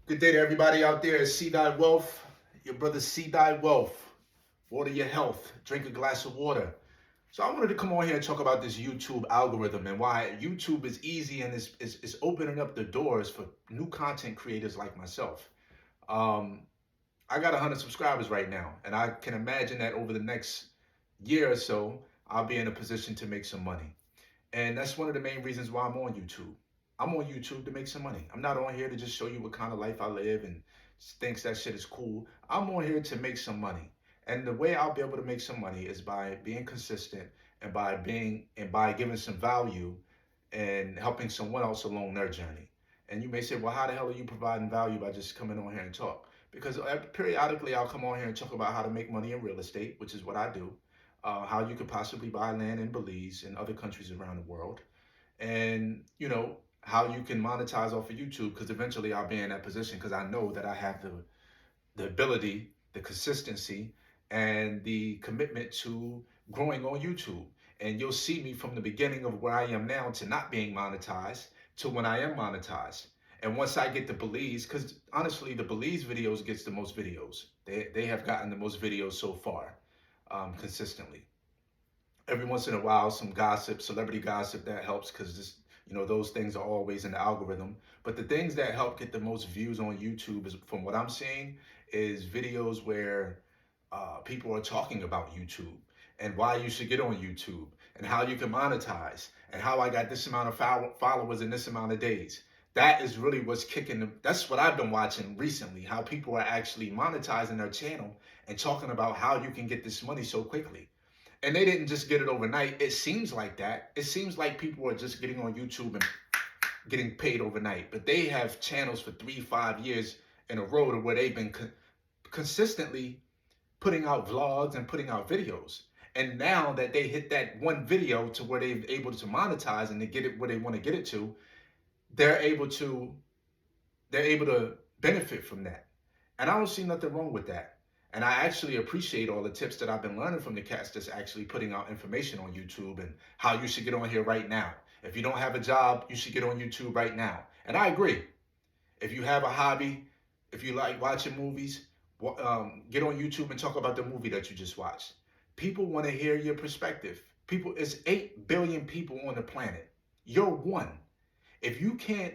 Good day to everybody out there at See Thy Wealth. Your brother See Thy Wealth. Water your health. Drink a glass of water. So I wanted to come on here and talk about this YouTube algorithm and why YouTube is easy and is opening up the doors for new content creators like myself. Um, I got 100 subscribers right now, and I can imagine that over the next year or so, I'll be in a position to make some money. And that's one of the main reasons why I'm on YouTube. I'm on YouTube to make some money. I'm not on here to just show you what kind of life I live and thinks that shit is cool. I'm on here to make some money. And the way I'll be able to make some money is by being consistent and by giving some value and helping someone else along their journey. And you may say, well, how the hell are you providing value by just coming on here and talk? Because periodically I'll come on here and talk about how to make money in real estate, which is what I do, how you could possibly buy land in Belize and other countries around the world, and how you can monetize off of YouTube. Because eventually I'll be in that position because I know that I have the ability, the consistency, and the commitment to growing on YouTube. And you'll see me from the beginning of where I am now to not being monetized to when I am monetized. And once I get to Belize, because honestly, the Belize videos gets the most videos. They have gotten the most videos so far, consistently. Every once in a while, some gossip, celebrity gossip, that helps because this, those things are always in the algorithm. But the things that help get the most views on YouTube is, from what I'm seeing, is videos where people are talking about YouTube and why you should get on YouTube and how you can monetize and how I got this amount of followers in this amount of days. That is really what's kicking. That's what I've been watching recently, how people are actually monetizing their channel and talking about how you can get this money so quickly. And they didn't just get it overnight. It seems like that. It seems like people are just getting on YouTube and getting paid overnight. But they have channels for 3-5 years in a row to where they've been consistently putting out vlogs and putting out videos. And now that they hit that one video to where they're able to monetize and to get it where they want to get it to, they're able to benefit from that. And I don't see nothing wrong with that. And I actually appreciate all the tips that I've been learning from the cats that's actually putting out information on YouTube and how you should get on here right now. If you don't have a job, you should get on YouTube right now. And I agree. If you have a hobby, if you like watching movies, get on YouTube and talk about the movie that you just watched. People want to hear your perspective. It's 8 billion people on the planet. You're one. If you can't,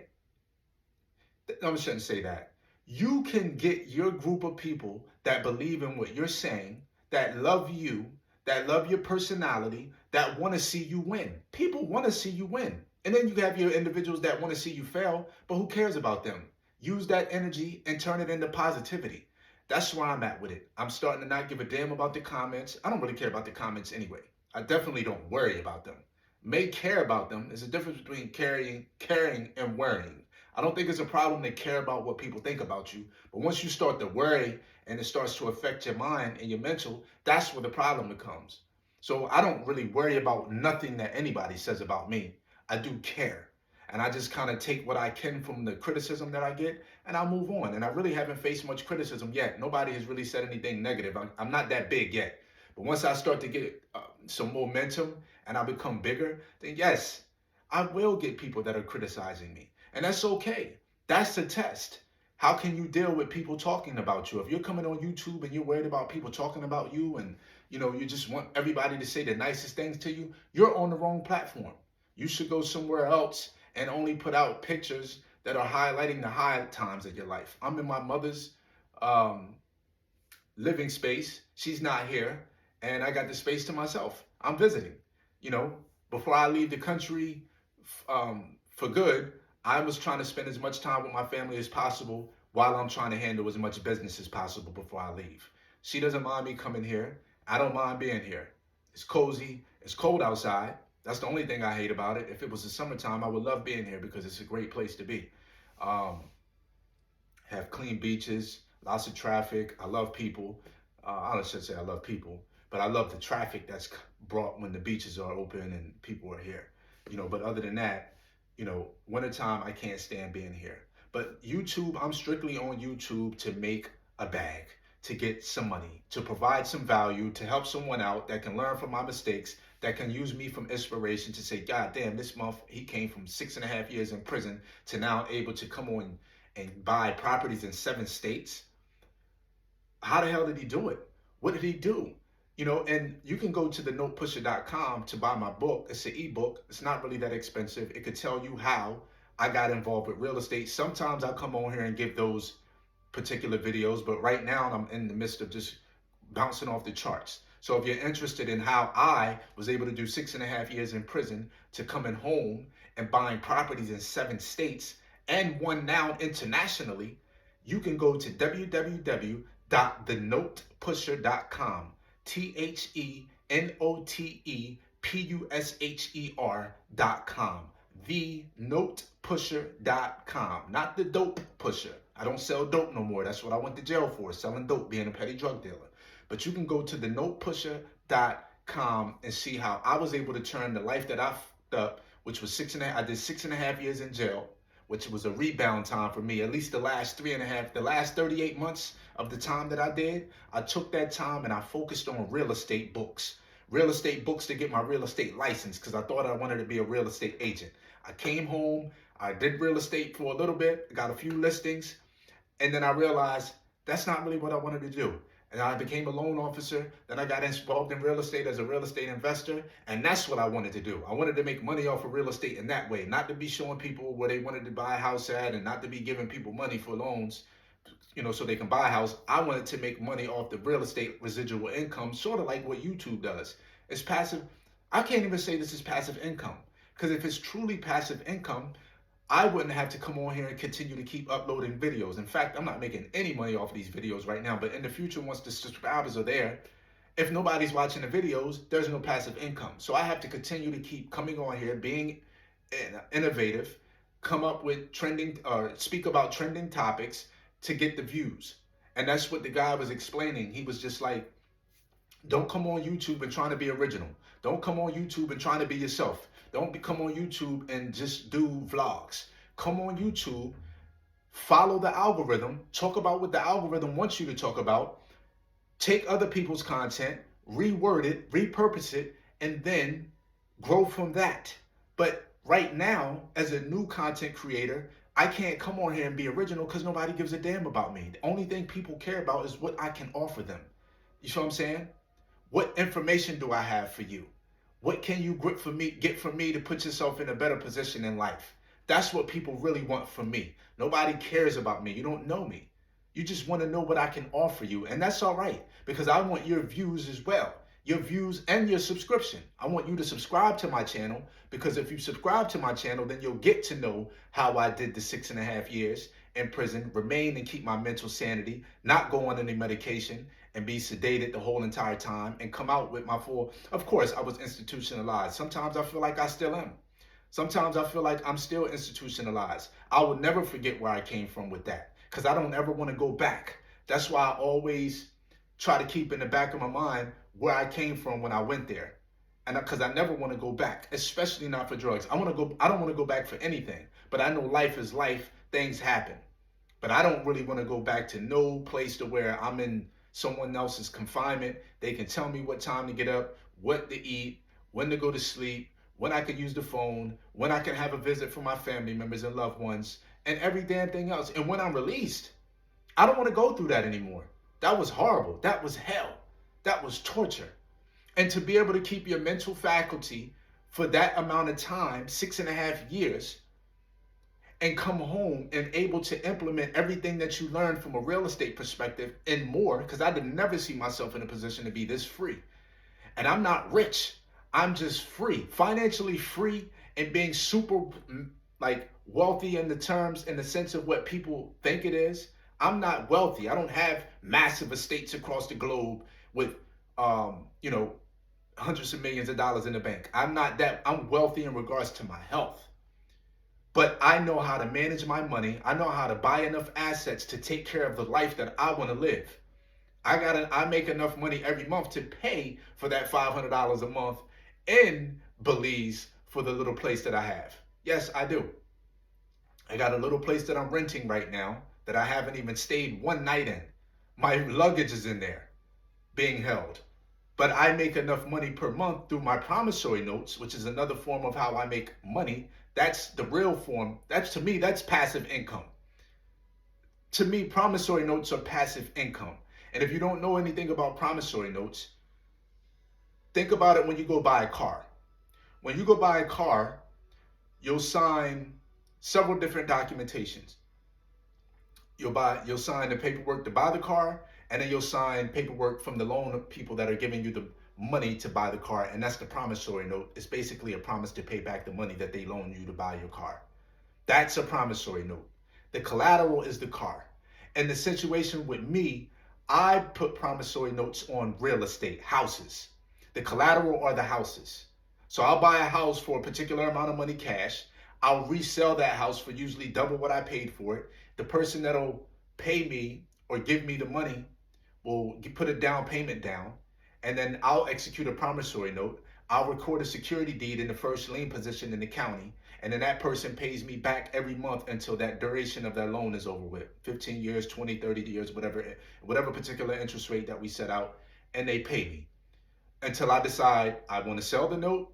I shouldn't say that. You can get your group of people that believe in what you're saying, that love you, that love your personality, that want to see you win. People want to see you win. And then you have your individuals that want to see you fail, but who cares about them? Use that energy and turn it into positivity. That's where I'm at with it. I'm starting to not give a damn about the comments. I don't really care about the comments anyway. I definitely don't worry about them. May care about them. There's a difference between caring and worrying. I don't think it's a problem to care about what people think about you. But once you start to worry and it starts to affect your mind and your mental, that's where the problem becomes. So I don't really worry about nothing that anybody says about me. I do care. And I just kind of take what I can from the criticism that I get and I move on. And I really haven't faced much criticism yet. Nobody has really said anything negative. I'm not that big yet. But once I start to get some momentum and I become bigger, then yes, I will get people that are criticizing me. And that's okay. That's the test. How can you deal with people talking about you? If you're coming on YouTube and you're worried about people talking about you and you just want everybody to say the nicest things to you, you're on the wrong platform. You should go somewhere else and only put out pictures that are highlighting the high times of your life. I'm in my mother's living space. She's not here. And I got the space to myself. I'm visiting. Before I leave the country for good, I was trying to spend as much time with my family as possible while I'm trying to handle as much business as possible before I leave. She doesn't mind me coming here. I don't mind being here. It's cozy. It's cold outside. That's the only thing I hate about it. If it was the summertime, I would love being here because it's a great place to be. Have clean beaches, lots of traffic. I love people. I should say I love people, but I love the traffic that's brought when the beaches are open and people are here. But other than that, wintertime, I can't stand being here. But YouTube, I'm strictly on YouTube to make a bag, to get some money, to provide some value, to help someone out that can learn from my mistakes, that can use me from inspiration to say, God damn, this month he came from 6.5 years in prison to now able to come on and buy properties in 7 states. How the hell did he do it? What did he do? You know, and you can go to the notepusher.com to buy my book. It's an ebook. It's not really that expensive. It could tell you how I got involved with real estate. Sometimes I'll come on here and give those particular videos, but right now I'm in the midst of just bouncing off the charts. So if you're interested in how I was able to do 6.5 years in prison to coming home and buying properties in 7 states and one now internationally, you can go to www.thenotepusher.com. THENOTEPUSHER.com. TheNotePusher.com. Not the dope pusher. I don't sell dope no more. That's what I went to jail for, selling dope, being a petty drug dealer. But you can go to thenotepusher.com and see how I was able to turn the life that I fucked up, which was I did 6.5 years in jail, which was a rebound time for me. At least the last 38 months of the time that I did, I took that time and I focused on real estate books. Real estate books to get my real estate license because I thought I wanted to be a real estate agent. I came home, I did real estate for a little bit, got a few listings, and then I realized that's not really what I wanted to do. And I became a loan officer. Then I got involved in real estate as a real estate investor. And that's what I wanted to do. I wanted to make money off of real estate in that way, not to be showing people where they wanted to buy a house at and not to be giving people money for loans, you know, so they can buy a house. I wanted to make money off the real estate residual income, sort of like what YouTube does. It's passive. I can't even say this is passive income, because if it's truly passive income, I wouldn't have to come on here and continue to keep uploading videos. In fact, I'm not making any money off of these videos right now, but in the future, once the subscribers are there, if nobody's watching the videos, there's no passive income. So I have to continue to keep coming on here, being innovative, come up with trending, or speak about trending topics to get the views. And that's what the guy was explaining. He was just like, don't come on YouTube and trying to be original. Don't come on YouTube and trying to be yourself. Don't come on YouTube and just do vlogs. Come on YouTube, follow the algorithm, talk about what the algorithm wants you to talk about, take other people's content, reword it, repurpose it, and then grow from that. But right now, as a new content creator, I can't come on here and be original because nobody gives a damn about me. The only thing people care about is what I can offer them. You see what I'm saying? What information do I have for you? What can you get from me to put yourself in a better position in life? That's what people really want from me. Nobody cares about me. You don't know me. You just want to know what I can offer you. And that's all right, because I want your views as well. Your views and your subscription. I want you to subscribe to my channel, because if you subscribe to my channel, then you'll get to know how I did the 6.5 years in prison, remain and keep my mental sanity, not go on any medication, and be sedated the whole entire time, and come out with my full. Of course, I was institutionalized. Sometimes I feel like I still am. Sometimes I feel like I'm still institutionalized. I will never forget where I came from with that, because I don't ever want to go back. That's why I always try to keep in the back of my mind where I came from when I went there. And because I never want to go back, especially not for drugs. I don't want to go back for anything, but I know life is life. Things happen. But I don't really want to go back to no place to where I'm in someone else's confinement. They can tell me what time to get up, what to eat, when to go to sleep, when I can use the phone, when I can have a visit from my family members and loved ones, and every damn thing else. And when I'm released, I don't want to go through that anymore. That was horrible. That was hell. That was torture. And to be able to keep your mental faculty for that amount of time, 6.5 years, and come home and able to implement everything that you learned from a real estate perspective and more, because I did never see myself in a position to be this free. And I'm not rich. I'm just free, financially free, and being super like wealthy in the sense of what people think it is. I'm not wealthy. I don't have massive estates across the globe with, hundreds of millions of dollars in the bank. I'm not that. I'm wealthy in regards to my health. But I know how to manage my money. I know how to buy enough assets to take care of the life that I want to live. I make enough money every month to pay for that $500 a month in Belize for the little place that I have. Yes, I do. I got a little place that I'm renting right now that I haven't even stayed one night in. My luggage is in there being held. But I make enough money per month through my promissory notes, which is another form of how I make money. That's the real form. To me, that's passive income. To me, promissory notes are passive income. And if you don't know anything about promissory notes, think about it when you go buy a car. When you go buy a car, you'll sign several different documentations. You'll sign the paperwork to buy the car, and then you'll sign paperwork from the loan people that are giving you the money to buy the car, and that's the promissory note. It's basically a promise to pay back the money that they loan you to buy your car. That's a promissory note. The collateral is the car. In the situation with me, I put promissory notes on real estate, houses. The collateral are the houses. So I'll buy a house for a particular amount of money cash. I'll resell that house for usually double what I paid for it. The person that'll pay me or give me the money will put a down payment down, and then I'll execute a promissory note. I'll record a security deed in the first lien position in the county, and then that person pays me back every month until that duration of their loan is over with. 15 years, 20, 30 years, whatever particular interest rate that we set out, and they pay me until I decide I want to sell the note,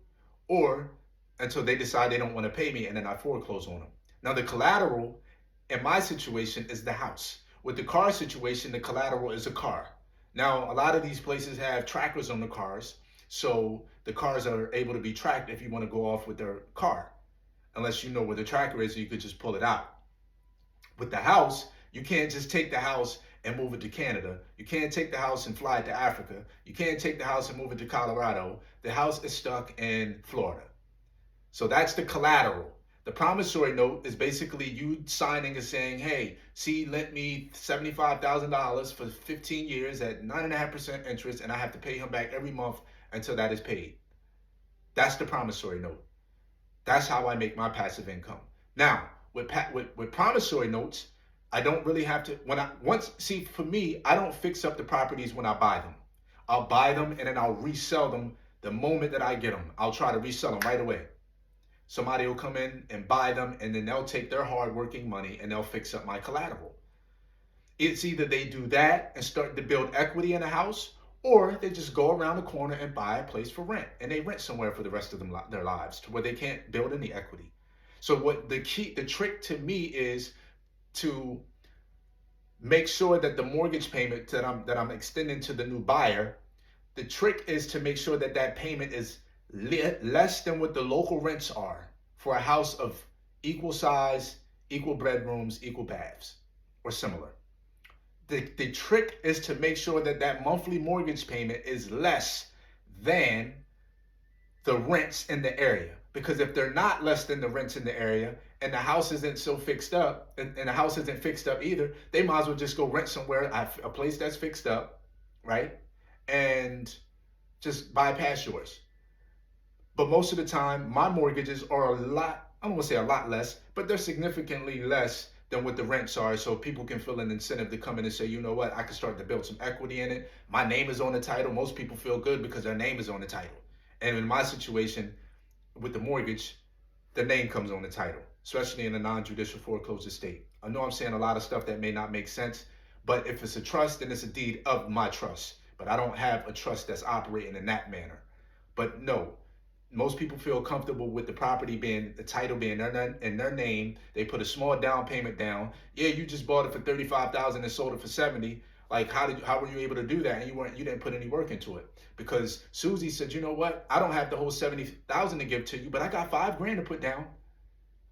or until they decide they don't want to pay me, and then I foreclose on them. Now, the collateral in my situation is the house. With the car situation, the collateral is a car. Now, a lot of these places have trackers on the cars, so the cars are able to be tracked if you want to go off with their car. Unless you know where the tracker is, so you could just pull it out. With the house, you can't just take the house and move it to Canada. You can't take the house and fly it to Africa. You can't take the house and move it to Colorado. The house is stuck in Florida. So that's the collateral. The promissory note is basically you signing and saying, hey, C lent me $75,000 for 15 years at 9.5% interest, and I have to pay him back every month until that is paid. That's the promissory note. That's how I make my passive income. Now, with promissory notes, I don't really have to, for me, I don't fix up the properties when I buy them. I'll buy them and then I'll resell them the moment that I get them. I'll try to resell them right away. Somebody will come in and buy them, and then they'll take their hard-working money and they'll fix up my collateral. It's either they do that and start to build equity in a house, or they just go around the corner and buy a place for rent, and they rent somewhere for the rest of their lives to where they can't build any equity. So what the trick to me is to make sure that the mortgage payment that I'm extending to the new buyer, the trick is to make sure that that payment is less than what the local rents are for a house of equal size, equal bedrooms, equal baths, or similar. The trick is to make sure that that monthly mortgage payment is less than the rents in the area. Because if they're not less than the rents in the area, and the house isn't so fixed up, and the house isn't fixed up either, they might as well just go rent somewhere, a place that's fixed up, right? And just bypass yours. But most of the time, my mortgages are a lot, I don't want to say a lot less, but they're significantly less than what the rents are. So people can feel an incentive to come in and say, you know what, I can start to build some equity in it. My name is on the title. Most people feel good because their name is on the title. And in my situation with the mortgage, the name comes on the title, especially in a non-judicial foreclosed estate. I know I'm saying a lot of stuff that may not make sense, but if it's a trust, then it's a deed of my trust. But I don't have a trust that's operating in that manner. But no, most people feel comfortable with the property being, the title being in their name. They put a small down payment down. Yeah, you just bought it for $35,000 and sold it for $70,000. Like, how were you able to do that? And you didn't put any work into it. Because Susie said, you know what? I don't have the whole $70,000 to give to you, but I got $5,000 to put down.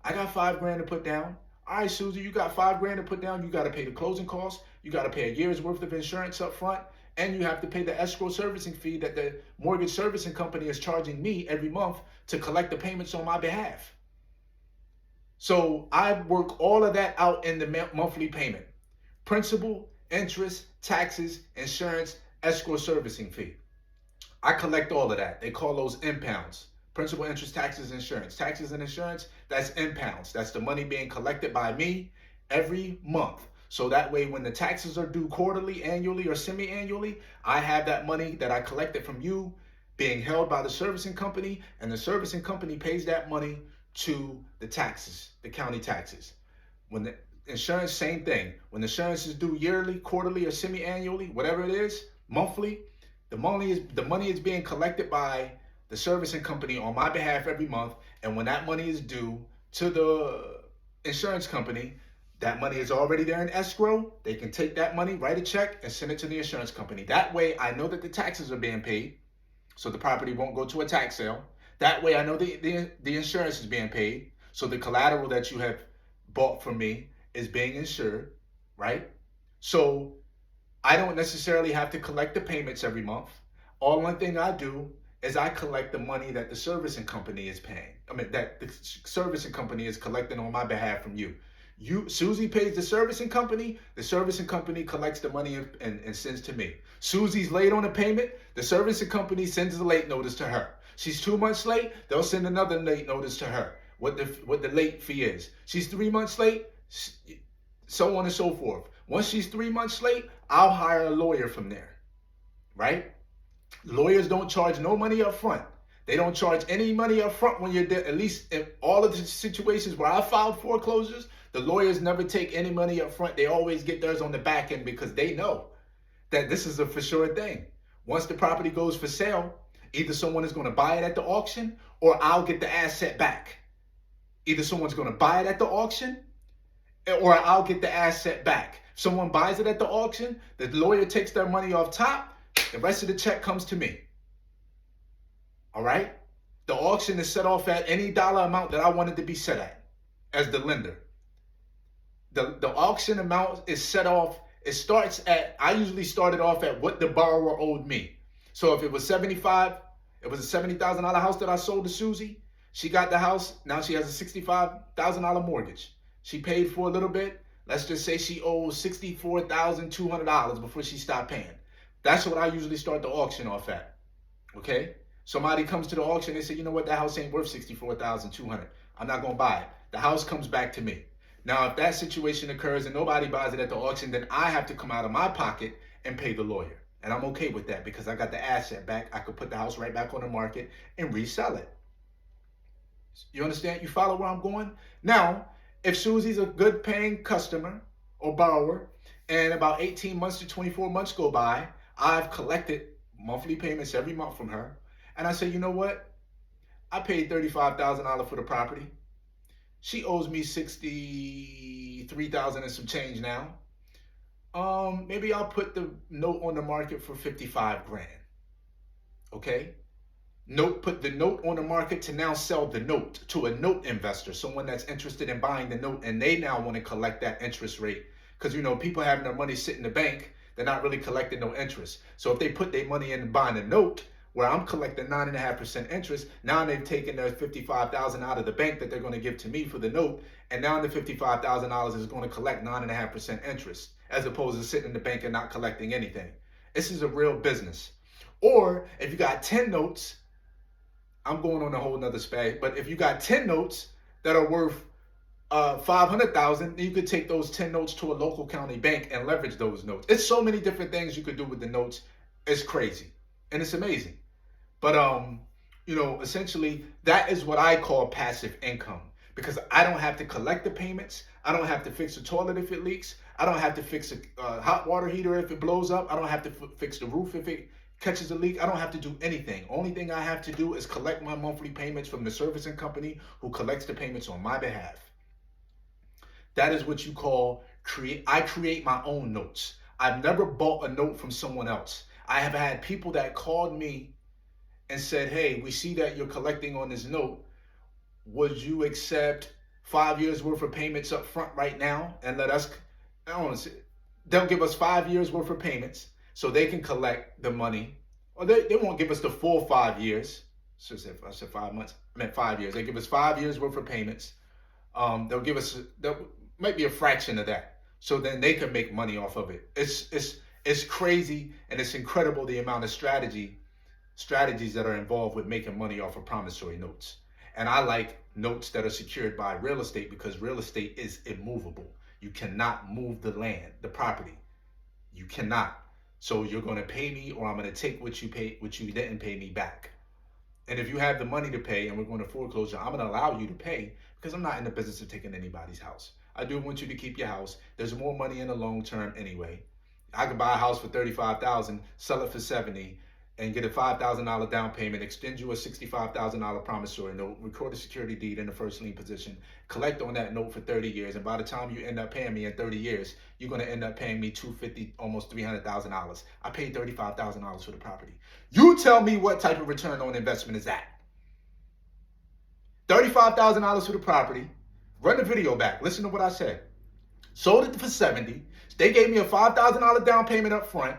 I got $5,000 to put down. All right, Susie, you got $5,000 to put down. You got to pay the closing costs. You got to pay a year's worth of insurance up front. And you have to pay the escrow servicing fee that the mortgage servicing company is charging me every month to collect the payments on my behalf. So I work all of that out in the monthly payment. Principal, interest, taxes, insurance, escrow servicing fee. I collect all of that. They call those impounds. Principal, interest, taxes, insurance. Taxes and insurance, that's impounds. That's the money being collected by me every month. So that way, when the taxes are due quarterly, annually, or semi-annually, I have that money that I collected from you being held by the servicing company, and the servicing company pays that money to the taxes, the county taxes. When the insurance, same thing. When the insurance is due yearly, quarterly, or semi-annually, whatever it is, monthly, the money is being collected by the servicing company on my behalf every month, and when that money is due to the insurance company, That money is already there in escrow. They can take that money, write a check, and send it to the insurance company. That way, I know that the taxes are being paid, so the property won't go to a tax sale. That way, I know the insurance is being paid, so the collateral that you have bought from me is being insured, right? So I don't necessarily have to collect the payments every month. All one thing I do is I collect the money that the servicing company is paying. I mean, that the servicing company is collecting on my behalf from you. Susie pays the servicing company collects the money and sends to me. Susie's late on a payment, the servicing company sends a late notice to her. She's 2 months late, they'll send another late notice to her, what the late fee is. She's 3 months late, so on and so forth. Once she's 3 months late, I'll hire a lawyer from there, right? Lawyers don't charge no money up front. They don't charge any money up front when you're there. At least in all of the situations where I filed foreclosures, the lawyers never take any money up front. They always get theirs on the back end because they know that this is a for sure thing. Once the property goes for sale, either someone is going to buy it at the auction or I'll get the asset back. Either someone's going to buy it at the auction or I'll get the asset back. If someone buys it at the auction, the lawyer takes their money off top, the rest of the check comes to me. All right? The auction is set off at any dollar amount that I want it to be set at as the lender. The auction amount is set off, I usually started off at what the borrower owed me. So if it was it was a $70,000 house that I sold to Susie. She got the house, now she has a $65,000 mortgage. She paid for a little bit. Let's just say she owes $64,200 before she stopped paying. That's what I usually start the auction off at, okay? Somebody comes to the auction, they say, you know what, that house ain't worth $64,200. I'm not gonna buy it. The house comes back to me. Now, if that situation occurs and nobody buys it at the auction, then I have to come out of my pocket and pay the lawyer. And I'm okay with that because I got the asset back. I could put the house right back on the market and resell it. You understand? You follow where I'm going? Now, if Susie's a good paying customer or borrower and about 18 months to 24 months go by, I've collected monthly payments every month from her. And I say, you know what? I paid $35,000 for the property. She owes me $63,000 and some change now. Maybe I'll put the note on the market for 55 grand. Okay? Put the note on the market to now sell the note to a note investor, someone that's interested in buying the note, and they now want to collect that interest rate. Because, you know, people having their money sit in the bank, they're not really collecting no interest. So if they put their money in and buying a note, where I'm collecting 9.5% interest, now they've taken their $55,000 out of the bank that they're going to give to me for the note, and now the $55,000 is going to collect 9.5% interest, as opposed to sitting in the bank and not collecting anything. This is a real business. Or if you got 10 notes, I'm going on a whole nother spag, but if you got 10 notes that are worth $500,000, you could take those 10 notes to a local county bank and leverage those notes. It's so many different things you could do with the notes. It's crazy and it's amazing. But you know, essentially that is what I call passive income, because I don't have to collect the payments. I don't have to fix the toilet if it leaks. I don't have to fix a hot water heater if it blows up. I don't have to fix the roof if it catches a leak. I don't have to do anything. Only thing I have to do is collect my monthly payments from the servicing company who collects the payments on my behalf. That is what you call I create my own notes. I've never bought a note from someone else. I have had people that called me and said, hey, we see that you're collecting on this note. Would you accept 5 years worth of payments up front right now and let us, they'll give us 5 years worth of payments so they can collect the money, or they won't give us the full 5 years. So I said 5 months, I meant 5 years. They give us 5 years worth of payments. They'll give us, might be a fraction of that. So then they can make money off of it. It's crazy, and it's incredible the amount of strategies that are involved with making money off of promissory notes. And I like notes that are secured by real estate, because real estate is immovable. You cannot move the land, the property. You cannot. So you're going to pay me, or I'm going to take what you didn't pay me back. And if you have the money to pay and we're going to foreclosure, I'm going to allow you to pay, because I'm not in the business of taking anybody's house. I do want you to keep your house. There's more money in the long term anyway. I could buy a house for $35,000, sell it for $70,000. and get a $5,000 down payment, extend you a $65,000 promissory note, record a security deed in the first lien position, collect on that note for 30 years, and by the time you end up paying me in 30 years, you're going to end up paying me $250,000, almost $300,000. I paid $35,000 for the property. You tell me what type of return on investment is that? $35,000 for the property. Run the video back. Listen to what I said. Sold it for $70,000. They gave me a $5,000 down payment up front.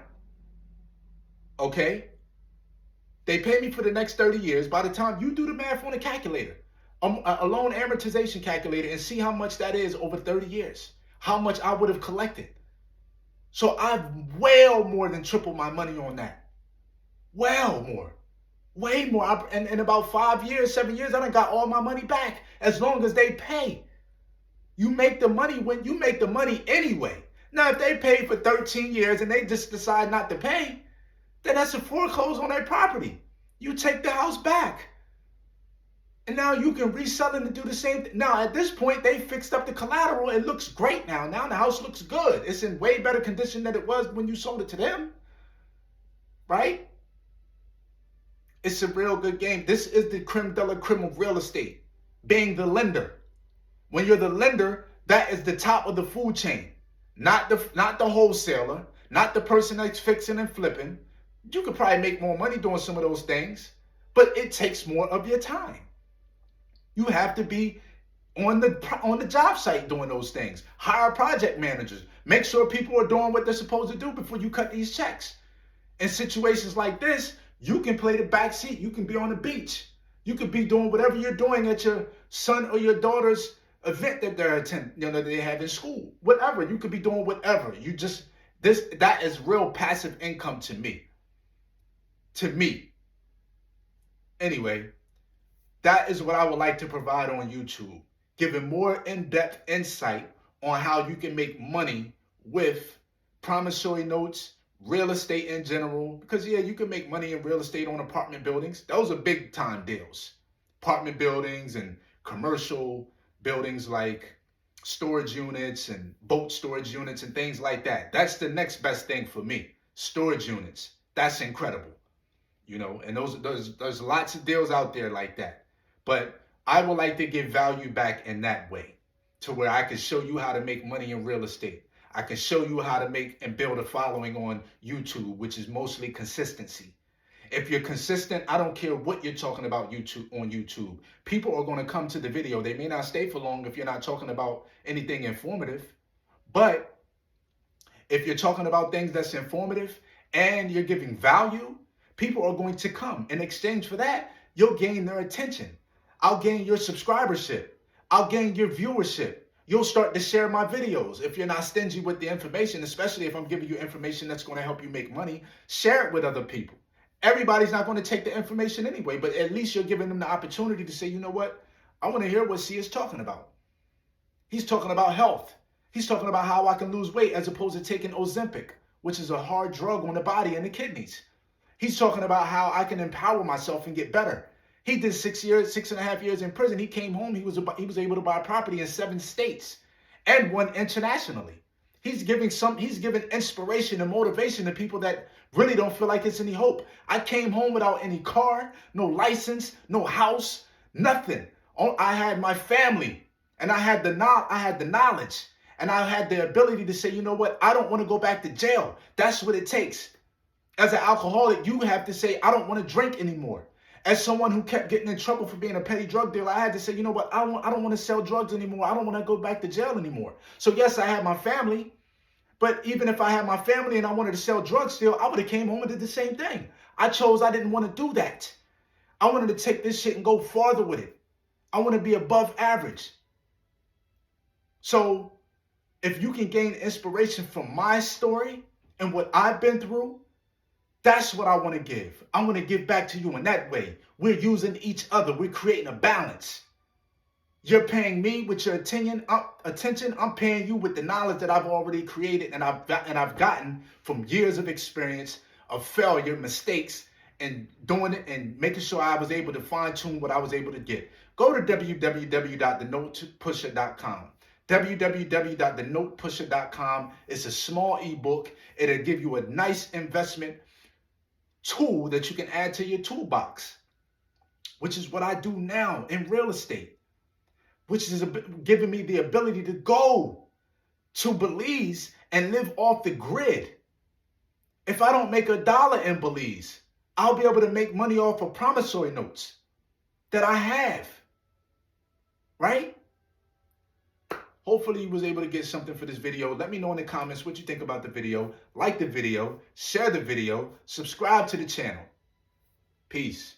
Okay? They pay me for the next 30 years. By the time you do the math on a calculator, a loan amortization calculator, and see how much that is over 30 years, how much I would have collected. So I've well more than tripled my money on that. Well more. Way more. And in about 5 years, 7 years, I done got all my money back as long as they pay. You make the money when you make the money anyway. Now, if they pay for 13 years and they just decide not to pay, then that's a foreclose on their property. You take the house back. And now you can resell it and do the same thing. Now, at this point, they fixed up the collateral. It looks great now. Now the house looks good. It's in way better condition than it was when you sold it to them. Right? It's a real good game. This is the creme de la creme of real estate. Being the lender. When you're the lender, that is the top of the food chain. Not the wholesaler. Not the person that's fixing and flipping. You could probably make more money doing some of those things, but it takes more of your time. You have to be on the job site doing those things. Hire project managers. Make sure people are doing what they're supposed to do before you cut these checks. In situations like this, you can play the back seat. You can be on the beach. You could be doing whatever you're doing at your son or your daughter's event that they're attending, that they have in school. Whatever. You could be doing whatever. That is real passive income to me. To me. Anyway, that is what I would like to provide on YouTube, giving more in-depth insight on how you can make money with promissory notes, real estate in general, because yeah, you can make money in real estate on apartment buildings. Those are big time deals. Apartment buildings and commercial buildings like storage units and boat storage units and things like that. That's the next best thing for me. Storage units. That's incredible. And there's lots of deals out there like that. But I would like to give value back in that way, to where I can show you how to make money in real estate. I can show you how to make and build a following on YouTube, which is mostly consistency. If you're consistent, I don't care what you're talking about on YouTube. People are going to come to the video. They may not stay for long if you're not talking about anything informative. But if you're talking about things that's informative and you're giving value, people are going to come. In exchange for that, you'll gain their attention. I'll gain your subscribership. I'll gain your viewership. You'll start to share my videos. If you're not stingy with the information, especially if I'm giving you information that's going to help you make money, share it with other people. Everybody's not going to take the information anyway, but at least you're giving them the opportunity to say, you know what? I want to hear what C is talking about. He's talking about health. He's talking about how I can lose weight as opposed to taking Ozempic, which is a hard drug on the body and the kidneys. He's talking about how I can empower myself and get better. He did 6.5 years in prison. He came home. He was able to buy property in 7 states and one internationally. He's giving inspiration and motivation to people that really don't feel like it's any hope. I came home without any car, no license, no house, nothing. I had my family, and I had the knowledge, and I had the ability to say, you know what? I don't want to go back to jail. That's what it takes. As an alcoholic, you have to say, I don't want to drink anymore. As someone who kept getting in trouble for being a petty drug dealer, I had to say, you know what? I don't want to sell drugs anymore. I don't want to go back to jail anymore. So yes, I had my family, but even if I had my family and I wanted to sell drugs still, I would have came home and did the same thing. I didn't want to do that. I wanted to take this shit and go farther with it. I want to be above average. So if you can gain inspiration from my story and what I've been through, that's what I want to give. I want to give back to you in that way. We're using each other. We're creating a balance. You're paying me with your attention. I'm paying you with the knowledge that I've already created and I've gotten from years of experience of failure, mistakes, and doing it and making sure I was able to fine-tune what I was able to get. Go to www.thenotepusher.com. www.thenotepusher.com. It's a small ebook. It'll give you a nice investment tool that you can add to your toolbox, which is what I do now in real estate, which is giving me the ability to go to Belize and live off the grid. If I don't make $1 in Belize, I'll be able to make money off of promissory notes that I have, right? Hopefully you was able to get something for this video. Let me know in the comments what you think about the video. Like the video, share the video, subscribe to the channel. Peace.